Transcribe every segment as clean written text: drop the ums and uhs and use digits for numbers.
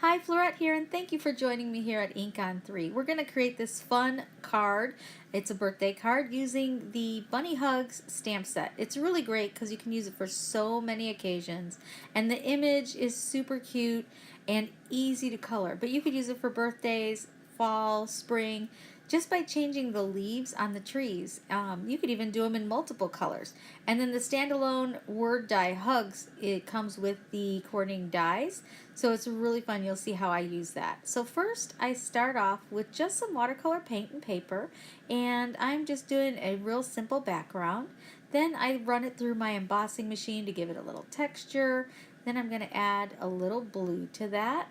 Hi, Florette here, and thank you for joining me here at Ink on 3. We're going to create this fun card. It's a birthday card using the Bunny Hugs stamp set. It's really great because you can use it for so many occasions, and the image is super cute and easy to color. But you could use it for birthdays, fall, spring, just by changing the leaves on the trees. You could even do them in multiple colors. And then the standalone word die hugs, it comes with the coordinating dies. So it's really fun. You'll see how I use that. So first I start off with just some watercolor paint and paper, and I'm just doing a real simple background. Then I run it through my embossing machine to give it a little texture. Then I'm going to add a little blue to that.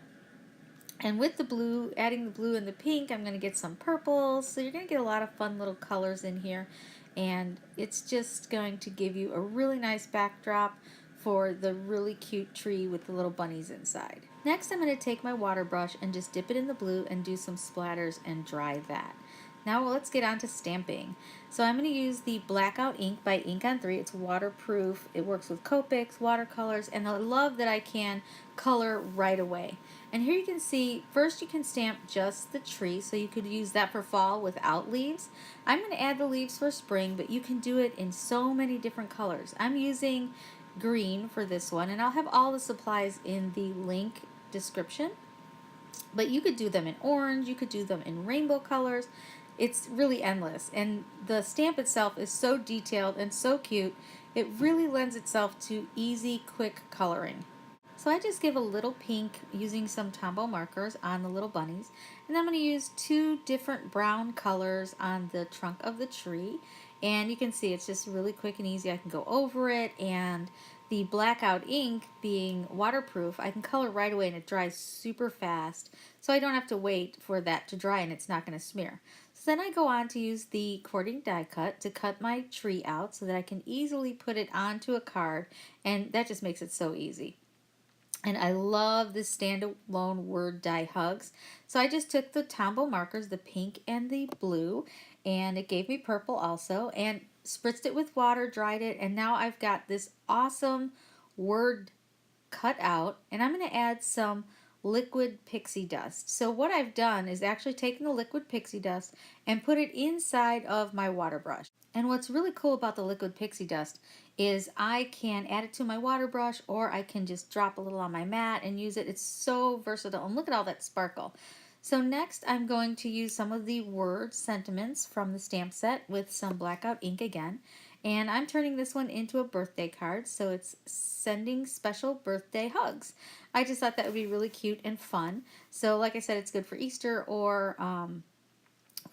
And with the blue, adding the blue and the pink, I'm going to get some purples. So you're going to get a lot of fun little colors in here. And it's just going to give you a really nice backdrop for the really cute tree with the little bunnies inside. Next, I'm going to take my water brush and just dip it in the blue and do some splatters and dry that. Now let's get on to stamping. So I'm going to use the Blackout ink by Ink on 3. It's waterproof. It works with Copics, watercolors, and I love that I can color right away. And here you can see, first you can stamp just the tree, so you could use that for fall without leaves. I'm going to add the leaves for spring, but you can do it in so many different colors. I'm using green for this one, and I'll have all the supplies in the link description. But you could do them in orange, you could do them in rainbow colors. It's really endless, and the stamp itself is so detailed and so cute. It really lends itself to easy, quick coloring. So I just give a little pink using some Tombow markers on the little bunnies, and I'm going to use two different brown colors on the trunk of the tree. And you can see it's just really quick and easy. I can go over it, and the Blackout ink being waterproof, I can color right away and it dries super fast, so I don't have to wait for that to dry and it's not going to smear. So then I go on to use the cording die cut to cut my tree out so that I can easily put it onto a card, and that just makes it so easy. And I love this standalone word die hugs. So I just took the Tombow markers, the pink and the blue, and it gave me purple also, and spritzed it with water, dried it, and now I've got this awesome word cut out, and I'm going to add some liquid pixie dust. So what I've done is actually taken the liquid pixie dust and put it inside of my water brush. And what's really cool about the liquid pixie dust is I can add it to my water brush, or I can just drop a little on my mat and use it. It's so versatile, and look at all that sparkle. So next I'm going to use some of the word sentiments from the stamp set with some Blackout ink again. And I'm turning this one into a birthday card, so it's sending special birthday hugs. I just thought that would be really cute and fun. So like I said, it's good for Easter or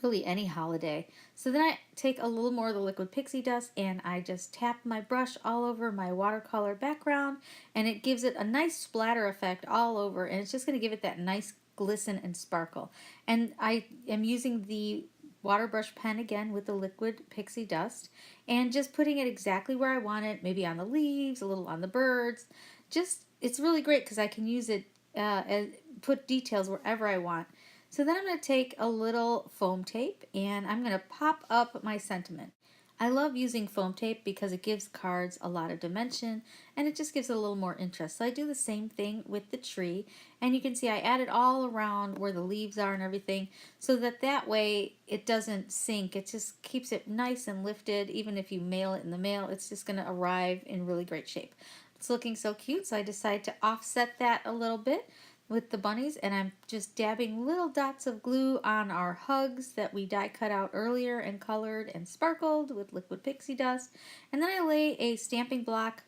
really any holiday. So then I take a little more of the liquid pixie dust and I just tap my brush all over my watercolor background, and it gives it a nice splatter effect all over, and it's just going to give it that nice glisten and sparkle. And I am using the water brush pen again with the liquid pixie dust and just putting it exactly where I want it, maybe on the leaves, a little on the birds. Just, it's really great because I can use it and put details wherever I want. So then I'm going to take a little foam tape and I'm going to pop up my sentiment. I love using foam tape because it gives cards a lot of dimension and it just gives it a little more interest. So I do the same thing with the tree, and you can see I added all around where the leaves are and everything, so that way it doesn't sink. It just keeps it nice and lifted. Even if you mail it in the mail, it's just going to arrive in really great shape. It's looking so cute, so I decided to offset that a little bit with the bunnies, and I'm just dabbing little dots of glue on our hugs that we die cut out earlier and colored and sparkled with liquid pixie dust. And then I lay a stamping block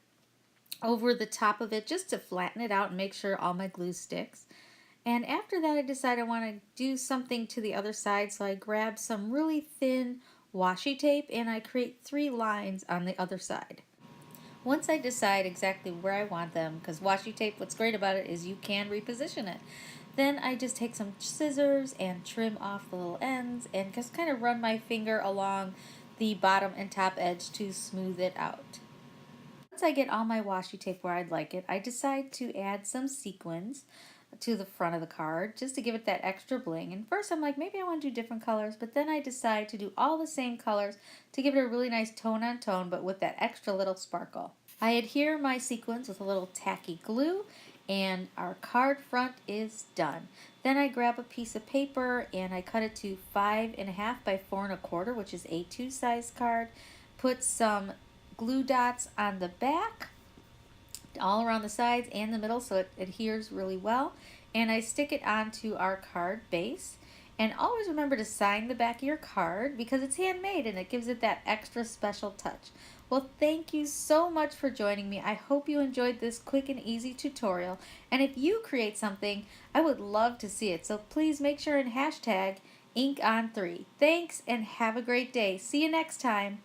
over the top of it just to flatten it out and make sure all my glue sticks. And after that I decided I want to do something to the other side, so I grabbed some really thin washi tape and I create 3 lines on the other side. Once I decide exactly where I want them, because washi tape, what's great about it is you can reposition it, then I just take some scissors and trim off the little ends and just kind of run my finger along the bottom and top edge to smooth it out. Once I get all my washi tape where I'd like it, I decide to add some sequins to the front of the card just to give it that extra bling. And first I'm like, maybe I want to do different colors, but then I decide to do all the same colors to give it a really nice tone on tone, but with that extra little sparkle. I adhere my sequins with a little tacky glue, and our card front is done. Then I grab a piece of paper and I cut it to 5.5 by 4.25, which is A2 size card. Put some glue dots on the back, all around the sides and the middle, so it adheres really well. And I stick it onto our card base. And always remember to sign the back of your card because it's handmade and it gives it that extra special touch. Well, thank you so much for joining me. I hope you enjoyed this quick and easy tutorial. And if you create something, I would love to see it. So please make sure and hashtag InkOn3. Thanks and have a great day. See you next time.